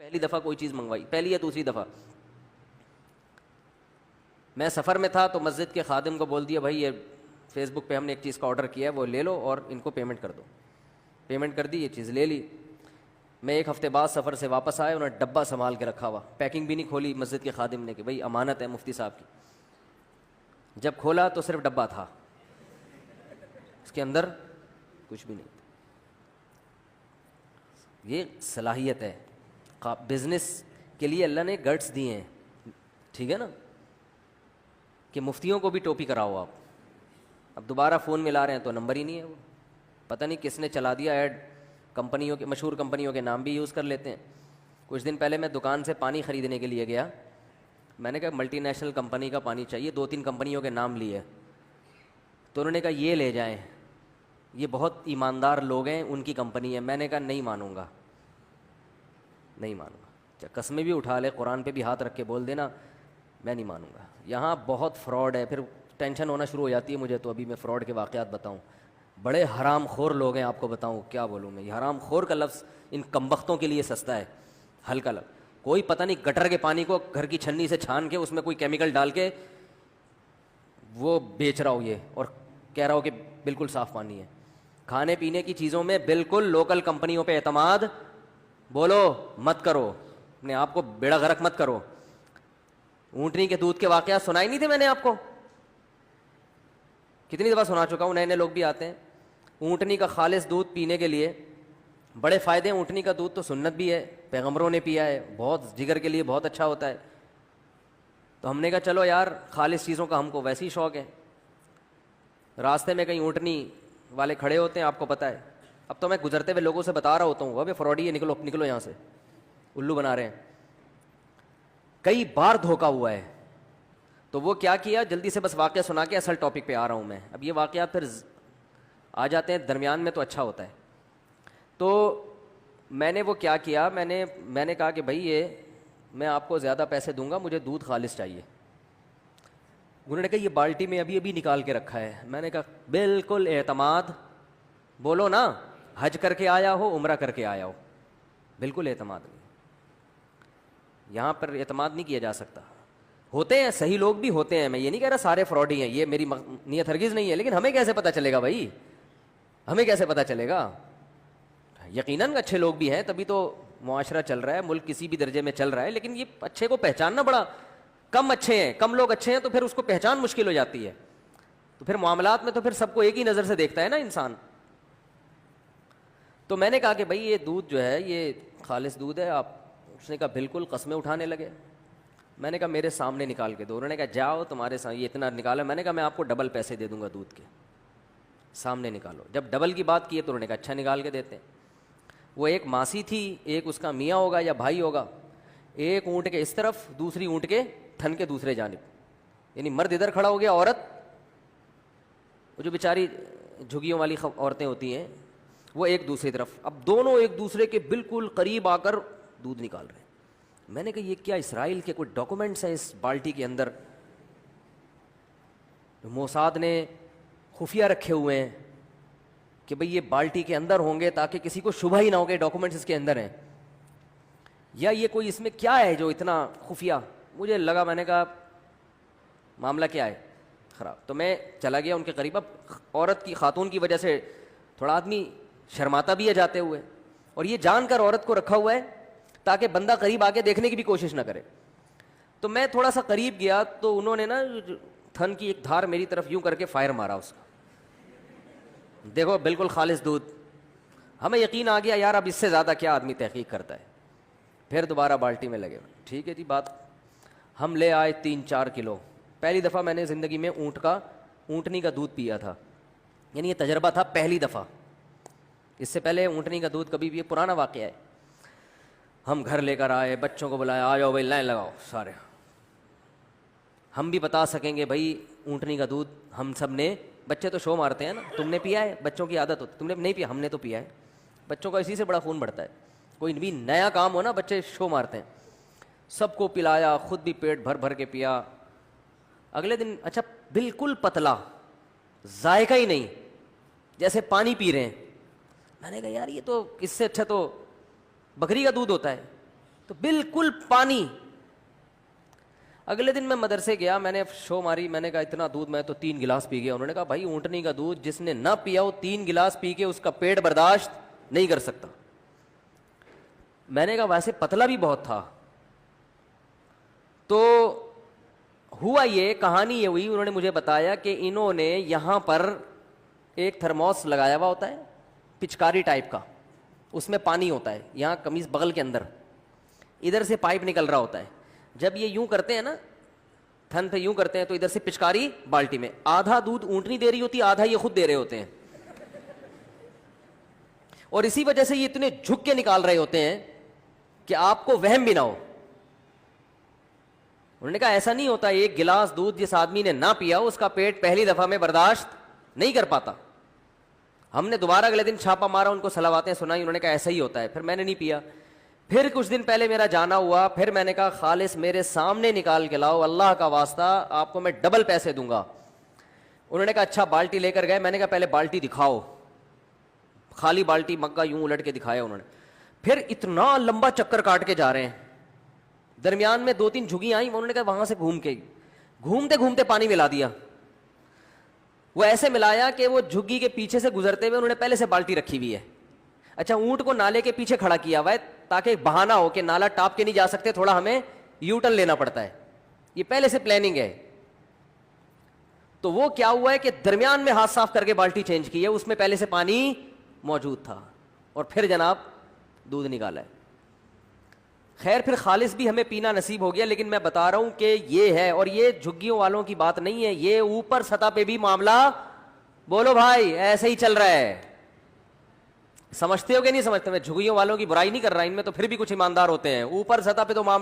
پہلی دفعہ کوئی چیز منگوائی، پہلی یا دوسری دفعہ، میں سفر میں تھا تو مسجد کے خادم کو بول دیا بھائی یہ فیس بک پہ ہم نے ایک چیز کا آرڈر کیا ہے وہ لے لو اور ان کو پیمنٹ کر دو. پیمنٹ کر دی، یہ چیز لے لی. میں ایک ہفتے بعد سفر سے واپس آیا، انہوں نے ڈبہ سنبھال کے رکھا ہوا، پیکنگ بھی نہیں کھولی مسجد کے خادم نے کہ بھائی امانت ہے مفتی صاحب کی. جب کھولا تو صرف ڈبہ تھا، اس کے اندر کچھ بھی نہیں. یہ صلاحیت ہے، بزنس کے لیے اللہ نے گٹس دیے ہیں، ٹھیک ہے نا، کہ مفتیوں کو بھی ٹوپی کراؤ آپ. اب دوبارہ فون میں لا رہے ہیں تو نمبر ہی نہیں ہے، وہ پتہ نہیں کس نے چلا دیا ایڈ، کمپنیوں کے مشہور کمپنیوں کے نام بھی یوز کر لیتے ہیں. کچھ دن پہلے میں دکان سے پانی خریدنے کے لیے گیا، میں نے کہا ملٹی نیشنل کمپنی کا پانی چاہیے، 2-3 کمپنیوں کے نام لیے تو انہوں نے کہا یہ لے جائیں، یہ بہت ایماندار لوگ ہیں ان کی کمپنی ہے. میں نے کہا نہیں مانوں گا، نہیں مانوں گا، قسمیں بھی اٹھا لے، قرآن پہ بھی ہاتھ رکھ کے بول دینا میں نہیں مانوں گا. یہاں بہت فراڈ ہے، پھر ٹینشن ہونا شروع ہو جاتی ہے مجھے. تو ابھی میں فراڈ کے واقعات بتاؤں، بڑے حرام خور لوگ ہیں، آپ کو بتاؤں کیا بولوں میں. یہ حرام خور کا لفظ ان کمبختوں کے لیے سستا ہے، ہلکا لفظ. کوئی پتہ نہیں گٹر کے پانی کو گھر کی چھنی سے چھان کے اس میں کوئی کیمیکل ڈال کے وہ بیچ رہا ہو یہ، اور کہہ رہا ہو کہ بالکل صاف پانی ہے. کھانے پینے کی چیزوں میں بالکل لوکل کمپنیوں پہ اعتماد بولو مت کرو، اپنے آپ کو بیڑا غرق مت کرو. اونٹنی کے دودھ کے واقعات سنائی نہیں تھے میں نے آپ کو؟ کتنی دفعہ سنا چکا ہوں، نئے نئے لوگ بھی آتے ہیں. اونٹنی کا خالص دودھ پینے کے لیے بڑے فائدے ہیں. اونٹنی کا دودھ تو سنت بھی ہے، پیغمبروں نے پیا ہے، بہت جگر کے لیے بہت اچھا ہوتا ہے. تو ہم نے کہا چلو یار خالص چیزوں کا ہم کو ویسے ہی شوق ہے. راستے میں کہیں اونٹنی والے کھڑے ہوتے ہیں، آپ کو پتہ ہے. اب تو میں گزرتے ہوئے لوگوں سے بتا رہا ہوتا ہوں ابے فراڈی ہے، نکلو نکلو یہاں سے، الو بنا رہے ہیں. کئی بار دھوکا ہوا ہے. تو وہ کیا کیا، جلدی سے بس واقعہ سنا کے اصل ٹاپک پہ آ رہا ہوں میں. اب یہ واقعات پھر آ جاتے ہیں درمیان میں تو اچھا ہوتا ہے. تو میں نے وہ کیا کیا، میں نے کہا کہ بھائی یہ میں آپ کو زیادہ پیسے دوں گا، مجھے دودھ خالص چاہیے. انہوں نے کہا یہ بالٹی میں ابھی ابھی نکال کے رکھا ہے. میں نے کہا بالکل اعتماد، بولو نا، حج کر کے آیا ہو عمرہ کر کے آیا ہو، بالکل اعتماد نہیں. یہاں پر اعتماد نہیں کیا جا سکتا. ہوتے ہیں صحیح لوگ بھی ہوتے ہیں، میں یہ نہیں کہہ رہا سارے فراڈی ہیں، یہ میری نیت ہرگز نہیں ہے. لیکن ہمیں کیسے پتہ چلے گا بھائی، ہمیں کیسے پتہ چلے گا؟ یقیناً اچھے لوگ بھی ہیں، تبھی تو معاشرہ چل رہا ہے، ملک کسی بھی درجے میں چل رہا ہے. لیکن یہ اچھے کو پہچاننا بڑا کم اچھے ہیں، کم لوگ اچھے ہیں تو پھر اس کو پہچان مشکل ہو جاتی ہے. تو پھر معاملات میں تو پھر سب کو ایک ہی نظر سے دیکھتا ہے نا انسان. تو میں نے کہا کہ بھائی یہ دودھ جو ہے یہ خالص دودھ ہے آپ. اس نے کہا بالکل، قسمیں اٹھانے لگے. میں نے کہا میرے سامنے نکال کے دو. انہوں نے کہا جاؤ تمہارے سامنے یہ اتنا نکالا. میں نے کہا میں آپ کو ڈبل پیسے دے دوں گا دودھ کے، سامنے نکالو. جب ڈبل کی بات کی ہے تو انہوں نے کہا اچھا نکال کے دیتے ہیں. وہ ایک ماسی تھی، ایک اس کا میاں ہوگا یا بھائی ہوگا، ایک اونٹ کے اس طرف دوسری اونٹ کے تھن کے دوسرے جانب، یعنی مرد ادھر کھڑا ہو گیا، عورت وہ جو بیچاری جھگیوں والی عورتیں ہوتی ہیں وہ ایک دوسری طرف. اب دونوں ایک دوسرے کے بالکل قریب آ کر دودھ نکال رہے ہیں. میں نے کہا یہ کیا اسرائیل کے کوئی ڈاکومنٹس ہیں اس بالٹی کے اندر؟ موساد نے خفیہ رکھے ہوئے ہیں کہ بھئی یہ بالٹی کے اندر ہوں گے تاکہ کسی کو شبہ ہی نہ ہو کہ ڈاکومنٹس اس کے اندر ہیں، یا یہ کوئی اس میں کیا ہے جو اتنا خفیہ. مجھے لگا، میں نے کہا معاملہ کیا ہے خراب. تو میں چلا گیا ان کے قریب. اب عورت کی، خاتون کی وجہ سے تھوڑا آدمی شرماتا بھی ہے جاتے ہوئے، اور یہ جان کر عورت کو رکھا ہوا ہے تاکہ بندہ قریب آ کے دیکھنے کی بھی کوشش نہ کرے. تو میں تھوڑا سا قریب گیا تو انہوں نے نا تھن کی ایک دھار میری طرف یوں کر کے فائر مارا اس کا. دیکھو بالکل خالص دودھ. ہمیں یقین آ گیا یار اب اس سے زیادہ کیا آدمی تحقیق کرتا ہے. پھر دوبارہ بالٹی میں لگے. ٹھیک ہے جی بات. ہم لے آئے 3-4 کلو. پہلی دفعہ میں نے زندگی میں اونٹنی کا دودھ پیا تھا، یعنی یہ تجربہ تھا پہلی دفعہ. اس سے پہلے اونٹنی کا دودھ کبھی بھی، یہ پرانا واقعہ ہے. ہم گھر لے کر آئے، بچوں کو بلایا، آ جاؤ بھائی لائن لگاؤ سارے. ہم بھی بتا سکیں گے بھائی اونٹنی کا دودھ ہم سب نے، بچے تو شو مارتے ہیں نا، تم نے پیا ہے، بچوں کی عادت ہوتی، تم نے نہیں پیا، ہم نے تو پیا ہے. بچوں کا اسی سے بڑا خون بڑھتا ہے، کوئی بھی نیا کام ہو نا بچے شو مارتے ہیں. سب کو پلایا، خود بھی پیٹ بھر بھر کے پیا. اگلے دن اچھا بالکل پتلا، ذائقہ ہی نہیں، جیسے پانی پی رہے ہیں. میں نے کہا یار یہ تو اس سے اچھا تو بکری کا دودھ ہوتا ہے. تو بالکل پانی. اگلے دن میں مدرسے گیا, میں نے شو ماری, میں نے کہا اتنا دودھ, میں تو 3 گلاس پی گیا. انہوں نے کہا بھائی اونٹنی کا دودھ جس نے نہ پیا وہ 3 گلاس پی کے اس کا پیٹ برداشت نہیں کر سکتا. میں نے کہا ویسے پتلا بھی بہت تھا. تو ہوا یہ, کہانی یہ ہوئی, انہوں نے مجھے بتایا کہ انہوں نے یہاں پر ایک تھرموس لگایا ہوا ہوتا ہے پچکاری ٹائپ کا, اس میں پانی ہوتا ہے, یہاں قمیص بغل کے اندر ادھر سے پائپ نکل رہا ہوتا ہے. جب یہ یوں کرتے ہیں نا, تھن پہ یوں کرتے ہیں, تو ادھر سے پچکاری بالٹی میں, آدھا دودھ اونٹنی دے رہی ہوتی, آدھا یہ خود دے رہے ہوتے ہیں. اور اسی وجہ سے یہ اتنے جھک کے نکال رہے ہوتے ہیں کہ آپ کو وہم بھی نہ ہو. انہوں نے کہا ایسا نہیں ہوتا, 1 گلاس دودھ جس آدمی نے نہ پیا اس کا پیٹ پہلی دفعہ میں برداشت نہیں کر پاتا. ہم نے دوبارہ اگلے دن چھاپا مارا, ان کو صلواتیں سنائی, انہوں نے کہا ایسا ہی ہوتا ہے. پھر میں نے نہیں پیا. پھر کچھ دن پہلے میرا جانا ہوا, پھر میں نے کہا خالص میرے سامنے نکال کے لاؤ, اللہ کا واسطہ آپ کو میں ڈبل پیسے دوں گا. انہوں نے کہا اچھا. بالٹی لے کر گئے, میں نے کہا پہلے بالٹی دکھاؤ, خالی بالٹی مگا یوں الٹ کے دکھایا انہوں نے. پھر اتنا لمبا چکر کاٹ کے جا رہے ہیں, درمیان میں 2-3 جھگی آئیں, انہوں نے کہا وہاں سے گھومتے گھومتے پانی ملا دیا. وہ ایسے ملایا کہ وہ جھگی کے پیچھے سے گزرتے ہوئے انہوں نے پہلے سے بالٹی رکھی ہوئی ہے. اچھا, اونٹ کو نالے کے پیچھے کھڑا کیا ہوا ہے تاکہ بہانہ ہو کہ نالا ٹاپ کے نہیں جا سکتے, تھوڑا ہمیں یو ٹرن لینا پڑتا ہے. یہ پہلے سے پلاننگ ہے. تو وہ کیا ہوا ہے کہ درمیان میں ہاتھ صاف کر کے بالٹی چینج کی ہے, اس میں پہلے سے پانی موجود تھا, اور پھر جناب دودھ نکالا ہے. خیر پھر خالص بھی ہمیں پینا نصیب ہو گیا, لیکن میں بتا رہا ہوں کہ یہ ہے, اور یہ جھگیوں والوں کی بات نہیں ہے, یہ اوپر سطح پہ بھی معاملہ, بولو بھائی ایسے ہی چل رہا ہے. سمجھتے ہو کہ نہیں سمجھتے؟ میں جھگیوں والوں کی برائی نہیں کر رہا, ان میں تو پھر بھی کچھ ایماندار ہوتے ہیں, اوپر سطح پہ تو معاملہ